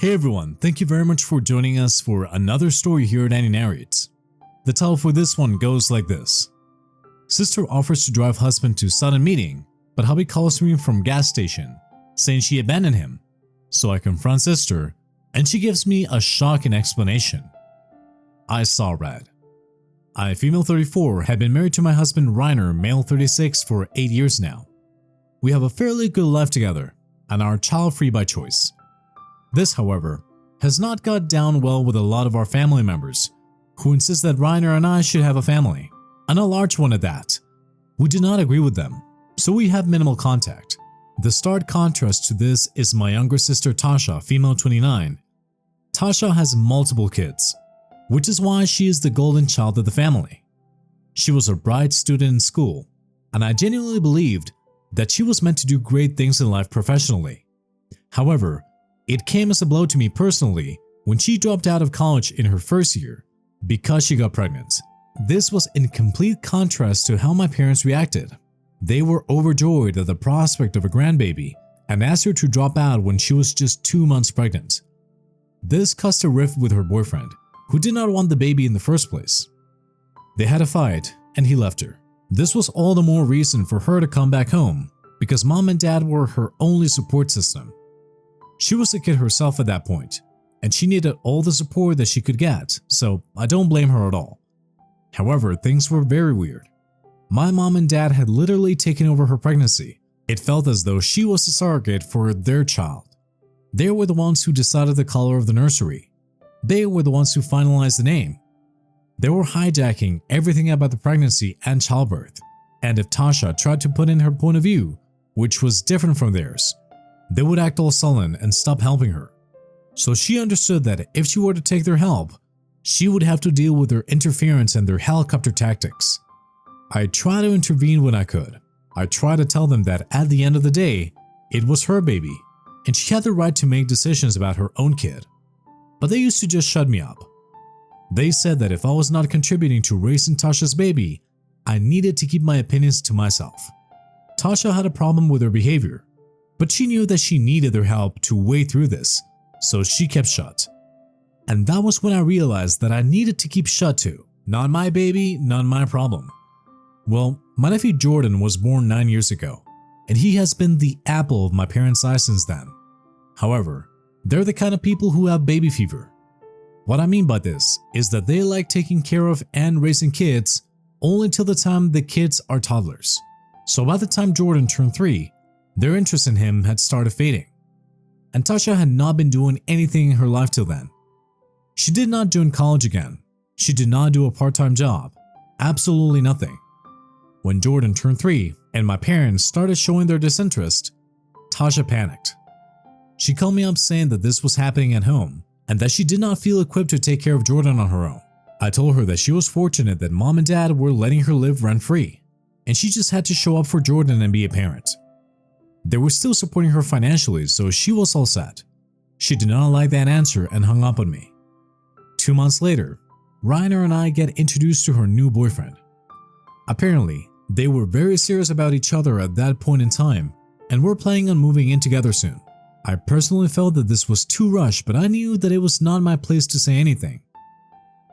Hey everyone, thank you very much for joining us for another story here at Annie Narrates. The title for this one goes like this. Sister offers to drive husband to sudden meeting, but hubby calls me from gas station, saying she abandoned him. So I confront sister, and she gives me a shocking explanation. I saw red. I, female 34, had been married to my husband Riner, male 36, for 8 years now. We have a fairly good life together, and are child-free by choice. This, however, has not got down well with a lot of our family members, who insist that Riner and I should have a family, and a large one at that. We do not agree with them, so we have minimal contact. The stark contrast to this is my younger sister Tasha, female 29. Tasha has multiple kids, which is why she is the golden child of the family. She was a bright student in school, and I genuinely believed that she was meant to do great things in life professionally. However, it came as a blow to me personally when she dropped out of college in her first year because she got pregnant. This was in complete contrast to how my parents reacted. They were overjoyed at the prospect of a grandbaby and asked her to drop out when she was just 2 months pregnant. This caused a rift with her boyfriend, who did not want the baby in the first place. They had a fight and he left her. This was all the more reason for her to come back home because mom and dad were her only support system. She was a kid herself at that point, and she needed all the support that she could get, so I don't blame her at all. However, things were very weird. My mom and dad had literally taken over her pregnancy. It felt as though she was a surrogate for their child. They were the ones who decided the color of the nursery. They were the ones who finalized the name. They were hijacking everything about the pregnancy and childbirth, and if Tasha tried to put in her point of view, which was different from theirs, they would act all sullen and stop helping her. So she understood that if she were to take their help, she would have to deal with their interference and their helicopter tactics. I tried to intervene when I could. I tried to tell them that at the end of the day, it was her baby, and she had the right to make decisions about her own kid. But they used to just shut me up. They said that if I was not contributing to raising Tashas Baby, I needed to keep my opinions to myself. Tasha had a problem with her behavior, but she knew that she needed their help to wade through this, so she kept shut. And that was when I realized that I needed to keep shut too. Not my baby, not my problem. Well, my nephew Jordan was born 9 years ago, and he has been the apple of my parents' eye since then. However, they're the kind of people who have baby fever. What I mean by this is that they like taking care of and raising kids only till the time the kids are toddlers. So by the time Jordan turned 3, their interest in him had started fading. And Tasha had not been doing anything in her life till then. She did not join college again. She did not do a part-time job. Absolutely nothing. When Jordan turned 3 and my parents started showing their disinterest, Tasha panicked. She called me up saying that this was happening at home and that she did not feel equipped to take care of Jordan on her own. I told her that she was fortunate that mom and dad were letting her live rent-free, and she just had to show up for Jordan and be a parent. They were still supporting her financially, so she was all set. She did not like that answer and hung up on me. 2 months later, Riner and I get introduced to her new boyfriend. Apparently, they were very serious about each other at that point in time and were planning on moving in together soon. I personally felt that this was too rushed, but I knew that it was not my place to say anything.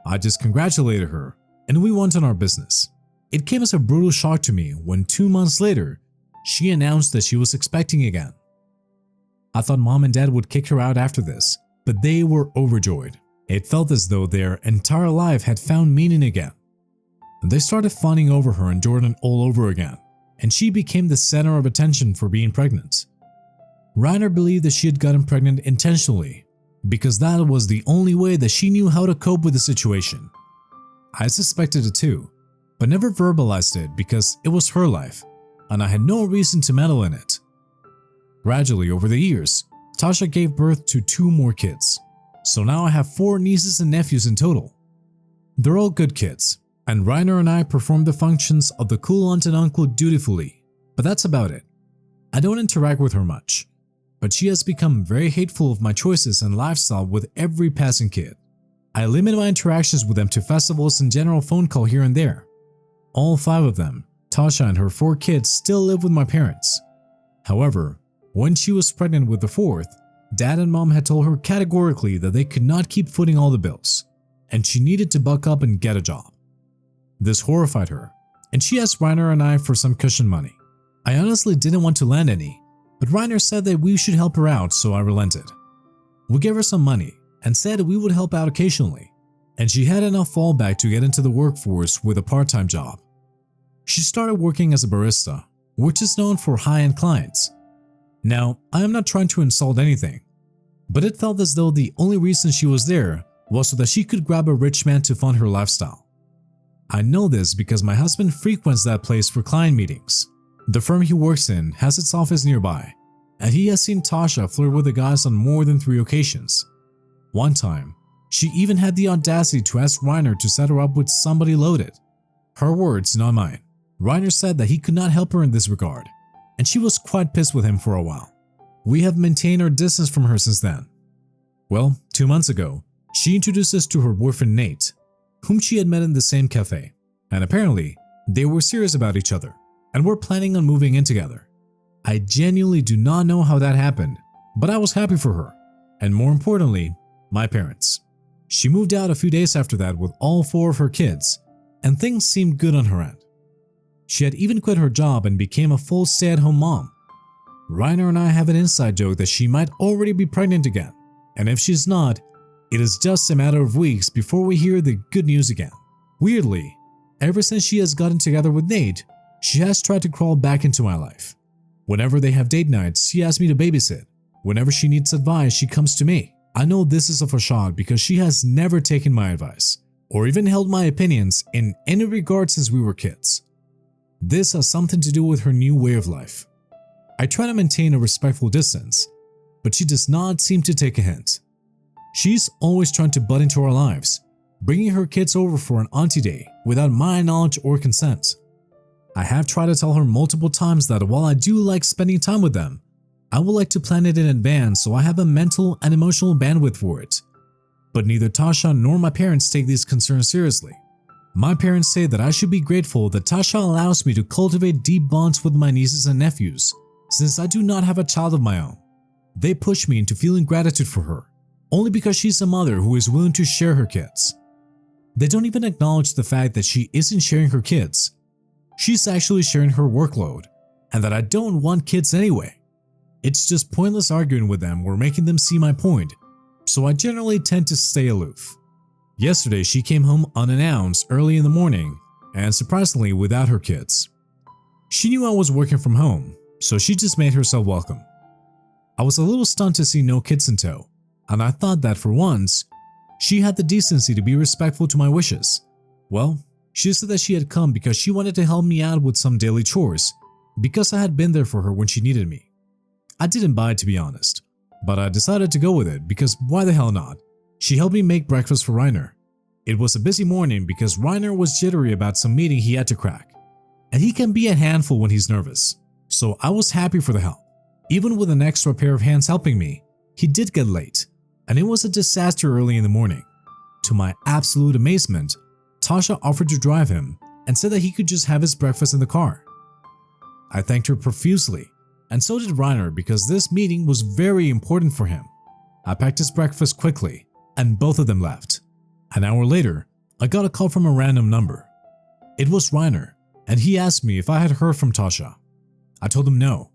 I just congratulated her, and we went on our business. It came as a brutal shock to me when 2 months later, she announced that she was expecting again. I thought mom and dad would kick her out after this, but they were overjoyed. It felt as though their entire life had found meaning again. They started fawning over her and Jordan all over again, and she became the center of attention for being pregnant. Riner believed that she had gotten pregnant intentionally because that was the only way that she knew how to cope with the situation. I suspected it too, but never verbalized it because it was her life, and I had no reason to meddle in it. Gradually, over the years, Tasha gave birth to 2 more kids, so now I have 4 nieces and nephews in total. They're all good kids, and Riner and I perform the functions of the cool aunt and uncle dutifully, but that's about it. I don't interact with her much, but she has become very hateful of my choices and lifestyle with every passing kid. I limit my interactions with them to festivals and general phone call here and there. All 5 of them, Tasha and her 4 kids, still live with my parents. However, when she was pregnant with the 4th, Dad and Mom had told her categorically that they could not keep footing all the bills, and she needed to buck up and get a job. This horrified her, and she asked Riner and I for some cushion money. I honestly didn't want to lend any, but Riner said that we should help her out, so I relented. We gave her some money and said we would help out occasionally, and she had enough fallback to get into the workforce with a part-time job. She started working as a barista, which is known for high-end clients. Now, I am not trying to insult anything, but it felt as though the only reason she was there was so that she could grab a rich man to fund her lifestyle. I know this because my husband frequents that place for client meetings. The firm he works in has its office nearby, and he has seen Tasha flirt with the guys on more than 3 occasions. One time, she even had the audacity to ask Riner to set her up with somebody loaded. Her words, not mine. Riner said that he could not help her in this regard, and she was quite pissed with him for a while. We have maintained our distance from her since then. Well, 2 months ago, she introduced us to her boyfriend Nate, whom she had met in the same cafe, and apparently, they were serious about each other and were planning on moving in together. I genuinely do not know how that happened, but I was happy for her, and more importantly, my parents. She moved out a few days after that with all 4 of her kids, and things seemed good on her end. She had even quit her job and became a full stay-at-home mom. Riner and I have an inside joke that she might already be pregnant again, and if she's not, it is just a matter of weeks before we hear the good news again. Weirdly, ever since she has gotten together with Nate, she has tried to crawl back into my life. Whenever they have date nights, she asks me to babysit. Whenever she needs advice, she comes to me. I know this is a facade because she has never taken my advice, or even held my opinions in any regard since we were kids. This has something to do with her new way of life. I try to maintain a respectful distance, but she does not seem to take a hint. She's always trying to butt into our lives, bringing her kids over for an auntie day without my knowledge or consent. I have tried to tell her multiple times that while I do like spending time with them, I would like to plan it in advance so I have a mental and emotional bandwidth for it. But neither Tasha nor my parents take these concerns seriously. My parents say that I should be grateful that Tasha allows me to cultivate deep bonds with my nieces and nephews, since I do not have a child of my own. They push me into feeling gratitude for her, only because she's a mother who is willing to share her kids. They don't even acknowledge the fact that she isn't sharing her kids. She's actually sharing her workload, and that I don't want kids anyway. It's just pointless arguing with them or making them see my point, so I generally tend to stay aloof. Yesterday, she came home unannounced early in the morning, and surprisingly without her kids. She knew I was working from home, so she just made herself welcome. I was a little stunned to see no kids in tow, and I thought that for once, she had the decency to be respectful to my wishes. Well, she said that she had come because she wanted to help me out with some daily chores, because I had been there for her when she needed me. I didn't buy it, to be honest, but I decided to go with it because why the hell not? She helped me make breakfast for Riner. It was a busy morning because Riner was jittery about some meeting he had to crack, and he can be a handful when he's nervous, so I was happy for the help. Even with an extra pair of hands helping me, he did get late, and it was a disaster early in the morning. To my absolute amazement, Tasha offered to drive him and said that he could just have his breakfast in the car. I thanked her profusely, and so did Riner because this meeting was very important for him. I packed his breakfast quickly, and both of them left. An hour later, I got a call from a random number. It was Riner, and he asked me if I had heard from Tasha. I told him no.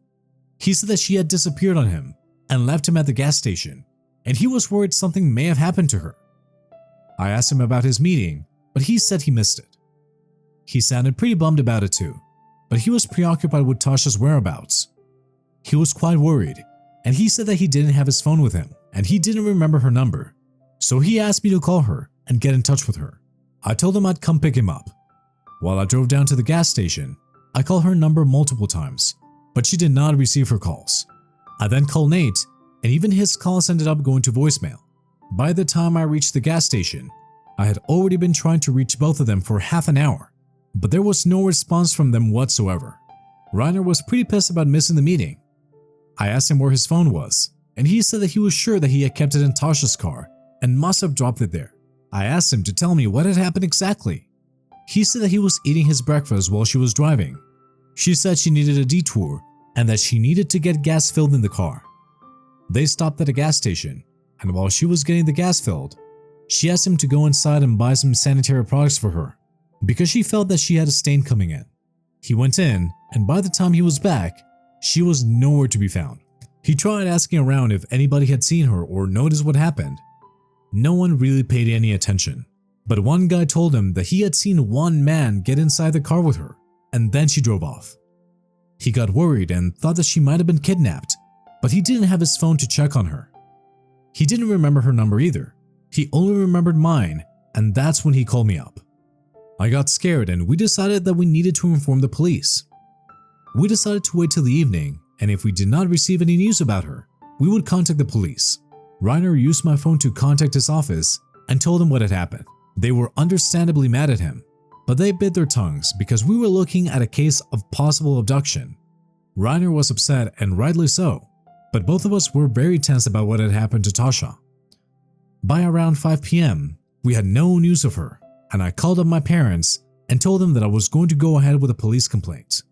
He said that she had disappeared on him and left him at the gas station, and he was worried something may have happened to her. I asked him about his meeting, but he said he missed it. He sounded pretty bummed about it too, but he was preoccupied with Tasha's whereabouts. He was quite worried, and he said that he didn't have his phone with him, and he didn't remember her number, so he asked me to call her and get in touch with her. I told him I'd come pick him up. While I drove down to the gas station, I called her number multiple times, but she did not receive her calls. I then called Nate, and even his calls ended up going to voicemail. By the time I reached the gas station, I had already been trying to reach both of them for half an hour, but there was no response from them whatsoever. Riner was pretty pissed about missing the meeting. I asked him where his phone was, and he said that he was sure that he had kept it in Tasha's car and must have dropped it there. I asked him to tell me what had happened exactly. He said that he was eating his breakfast while she was driving. She said she needed a detour and that she needed to get gas filled in the car. They stopped at a gas station, and while she was getting the gas filled, she asked him to go inside and buy some sanitary products for her because she felt that she had a stain coming in. He went in, and by the time he was back, she was nowhere to be found. He tried asking around if anybody had seen her or noticed what happened. No one really paid any attention, but one guy told him that he had seen one man get inside the car with her, and then she drove off. He got worried and thought that she might have been kidnapped, but he didn't have his phone to check on her. He didn't remember her number either. He only remembered mine, and that's when he called me up. I got scared and we decided that we needed to inform the police. We decided to wait till the evening, and if we did not receive any news about her, we would contact the police. Riner used my phone to contact his office and told them what had happened. They were understandably mad at him, but they bit their tongues because we were looking at a case of possible abduction. Riner was upset, and rightly so, but both of us were very tense about what had happened to Tasha. By around 5 p.m., we had no news of her, and I called up my parents and told them that I was going to go ahead with a police complaint.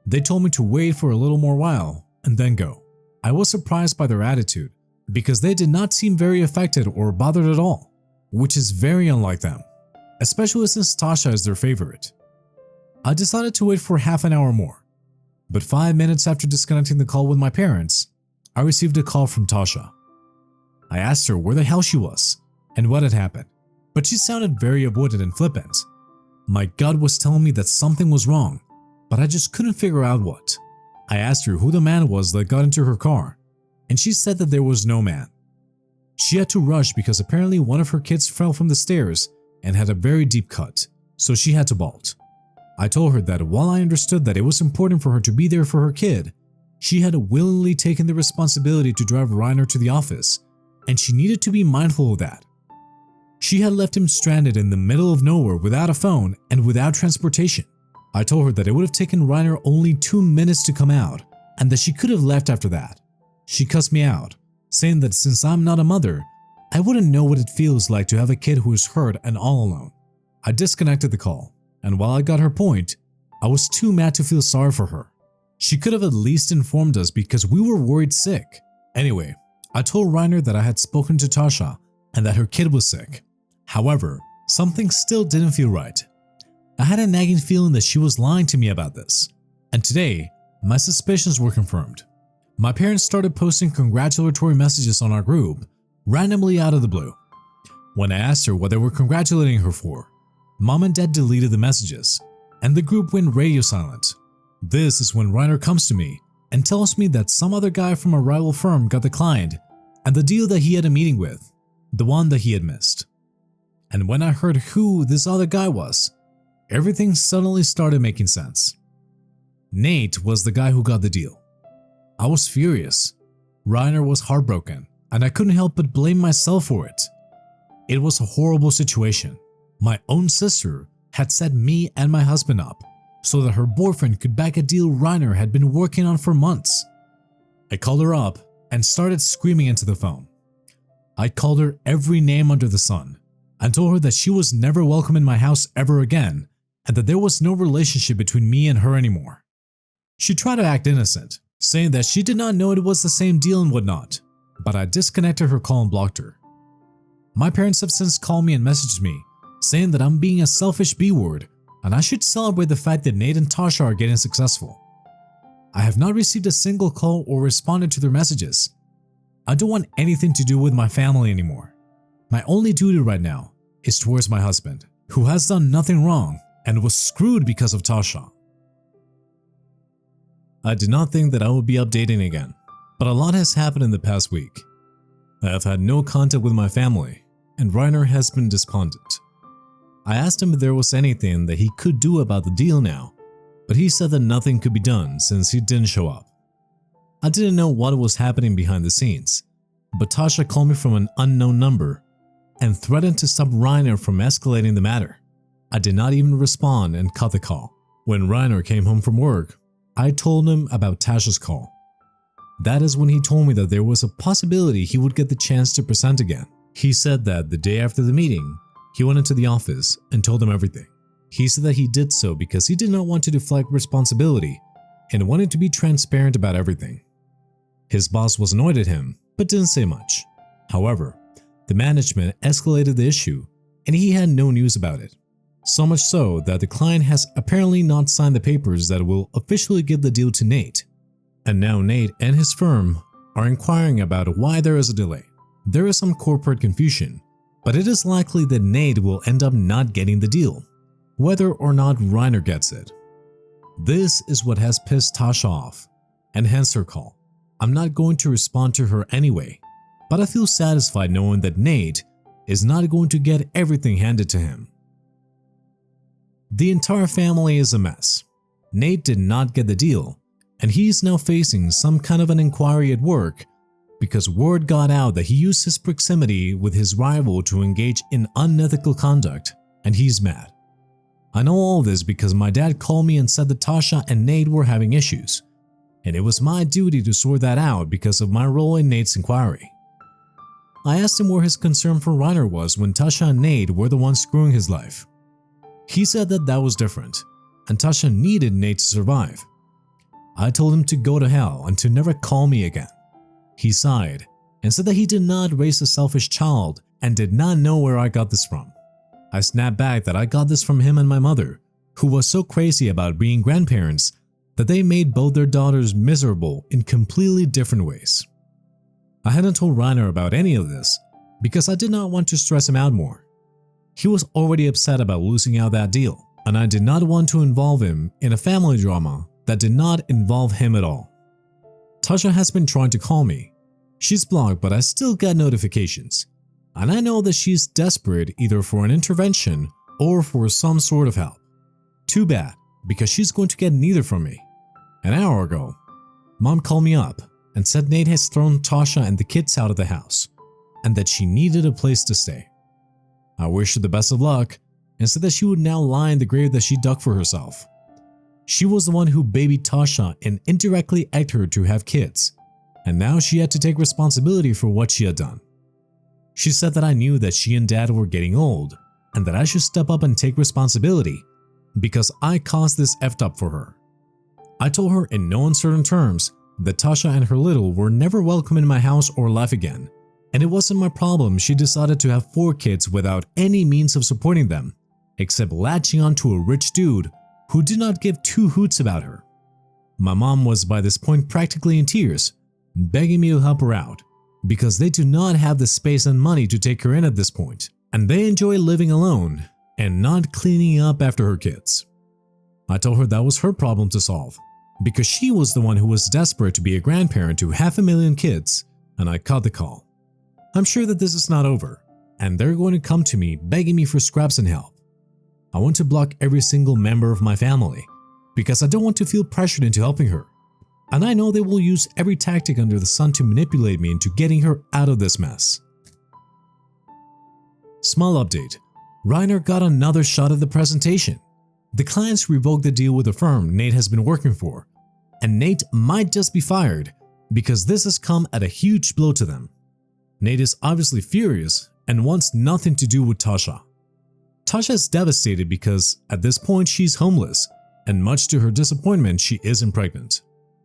They told me to wait for a little more while and then go. I was surprised by their attitude because they did not seem very affected or bothered at all, which is very unlike them, especially since Tasha is their favorite. I decided to wait for half an hour more, but 5 minutes after disconnecting the call with my parents, I received a call from Tasha. I asked her where the hell she was and what had happened, but she sounded very avoidant and flippant. My gut was telling me that something was wrong, but I just couldn't figure out what. I asked her who the man was that got into her car, and she said that there was no man. She had to rush because apparently one of her kids fell from the stairs and had a very deep cut, so she had to bolt. I told her that while I understood that it was important for her to be there for her kid, she had willingly taken the responsibility to drive Riner to the office, and she needed to be mindful of that. She had left him stranded in the middle of nowhere without a phone and without transportation. I told her that it would have taken Riner only 2 minutes to come out and that she could have left after that. She cussed me out, saying that since I'm not a mother, I wouldn't know what it feels like to have a kid who is hurt and all alone. I disconnected the call, and while I got her point, I was too mad to feel sorry for her. She could have at least informed us because we were worried sick. Anyway, I told Riner that I had spoken to Tasha and that her kid was sick. However, something still didn't feel right. I had a nagging feeling that she was lying to me about this, and today, my suspicions were confirmed. My parents started posting congratulatory messages on our group, randomly out of the blue. When I asked her what they were congratulating her for, Mom and Dad deleted the messages, and the group went radio silent. This is when Riner comes to me and tells me that some other guy from a rival firm got the client and the deal that he had a meeting with, the one that he had missed. And when I heard who this other guy was, everything suddenly started making sense. Nate was the guy who got the deal. I was furious. Riner was heartbroken, and I couldn't help but blame myself for it. It was a horrible situation. My own sister had set me and my husband up so that her boyfriend could back a deal Riner had been working on for months. I called her up and started screaming into the phone. I called her every name under the sun and told her that she was never welcome in my house ever again and that there was no relationship between me and her anymore. She tried to act innocent, saying that she did not know it was the same deal and whatnot, but I disconnected her call and blocked her. My parents have since called me and messaged me, saying that I'm being a selfish B-word and I should celebrate the fact that Nate and Tasha are getting successful. I have not received a single call or responded to their messages. I don't want anything to do with my family anymore. My only duty right now is towards my husband, who has done nothing wrong and was screwed because of Tasha. I did not think that I would be updating again, but a lot has happened in the past week. I have had no contact with my family, and Riner has been despondent. I asked him if there was anything that he could do about the deal now, but he said that nothing could be done since he didn't show up. I didn't know what was happening behind the scenes, but Tasha called me from an unknown number and threatened to stop Riner from escalating the matter. I did not even respond and cut the call. When Riner came home from work, I told him about Tasha's call. That is when he told me that there was a possibility he would get the chance to present again. He said that the day after the meeting, he went into the office and told them everything. He said that he did so because he did not want to deflect responsibility and wanted to be transparent about everything. His boss was annoyed at him but didn't say much. However, the management escalated the issue and he had no news about it. So much so that the client has apparently not signed the papers that will officially give the deal to Nate. And now Nate and his firm are inquiring about why there is a delay. There is some corporate confusion, but it is likely that Nate will end up not getting the deal, whether or not Riner gets it. This is what has pissed Tasha off, and hence her call. I'm not going to respond to her anyway, but I feel satisfied knowing that Nate is not going to get everything handed to him. The entire family is a mess. Nate did not get the deal, and he is now facing some kind of an inquiry at work because word got out that he used his proximity with his rival to engage in unethical conduct, and he's mad. I know all this because my dad called me and said that Tasha and Nate were having issues, and it was my duty to sort that out because of my role in Nate's inquiry. I asked him where his concern for Riner was when Tasha and Nate were the ones screwing his life. He said that was different, and Tasha needed Nate to survive. I told him to go to hell and to never call me again. He sighed and said that he did not raise a selfish child and did not know where I got this from. I snapped back that I got this from him and my mother, who was so crazy about being grandparents that they made both their daughters miserable in completely different ways. I hadn't told Riner about any of this because I did not want to stress him out more. He was already upset about losing out that deal, and I did not want to involve him in a family drama that did not involve him at all. Tasha has been trying to call me. She's blocked, but I still get notifications, and I know that she's desperate either for an intervention or for some sort of help. Too bad, because she's going to get neither from me. An hour ago, Mom called me up and said Nate has thrown Tasha and the kids out of the house and that she needed a place to stay. I wished her the best of luck and said that she would now lie in the grave that she dug for herself. She was the one who babied Tasha and indirectly egged her to have kids, and now she had to take responsibility for what she had done. She said that I knew that she and Dad were getting old and that I should step up and take responsibility because I caused this effed up for her. I told her in no uncertain terms that Tasha and her little were never welcome in my house or life again, and it wasn't my problem she decided to have 4 kids without any means of supporting them, except latching onto a rich dude who did not give 2 hoots about her. My mom was by this point practically in tears, begging me to help her out, because they do not have the space and money to take her in at this point, and they enjoy living alone and not cleaning up after her kids. I told her that was her problem to solve, because she was the one who was desperate to be a grandparent to 500,000 kids, and I cut the call. I'm sure that this is not over, and they're going to come to me begging me for scraps and help. I want to block every single member of my family, because I don't want to feel pressured into helping her. And I know they will use every tactic under the sun to manipulate me into getting her out of this mess. Small update. Riner got another shot at the presentation. The clients revoked the deal with the firm Nate has been working for, and Nate might just be fired because this has come at a huge blow to them. Nate is obviously furious and wants nothing to do with Tasha. Tasha is devastated because at this point she's homeless, and much to her disappointment she isn't pregnant.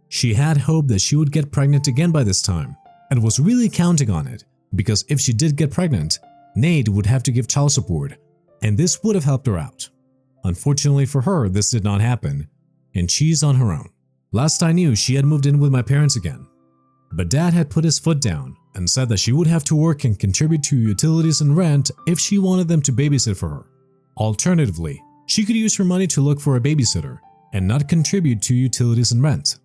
She had hoped that she would get pregnant again by this time and was really counting on it because if she did get pregnant, Nate would have to give child support, and this would have helped her out. Unfortunately for her, this did not happen, and she's on her own. Last I knew, she had moved in with my parents again, but Dad had put his foot down and said that she would have to work and contribute to utilities and rent if she wanted them to babysit for her. Alternatively, she could use her money to look for a babysitter and not contribute to utilities and rent.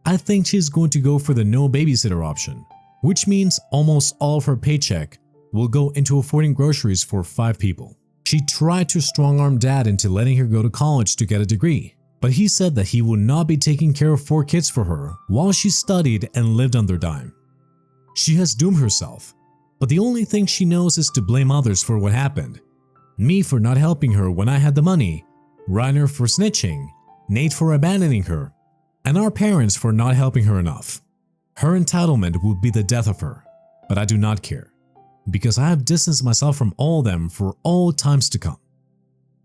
I think she's going to go for the no babysitter option, which means almost all of her paycheck will go into affording groceries for 5 people. She tried to strong-arm Dad into letting her go to college to get a degree, but he said that he would not be taking care of 4 kids for her while she studied and lived on their dime. She has doomed herself, but the only thing she knows is to blame others for what happened. Me for not helping her when I had the money, Riner for snitching, Nate for abandoning her, and our parents for not helping her enough. Her entitlement would be the death of her, but I do not care, because I have distanced myself from all of them for all times to come.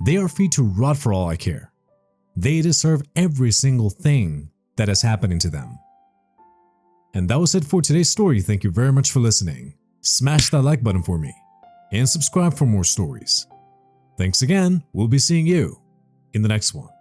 They are free to rot for all I care. They deserve every single thing that is happening to them. And that was it for today's story. Thank you very much for listening. Smash that like button for me and subscribe for more stories. Thanks again. We'll be seeing you in the next one.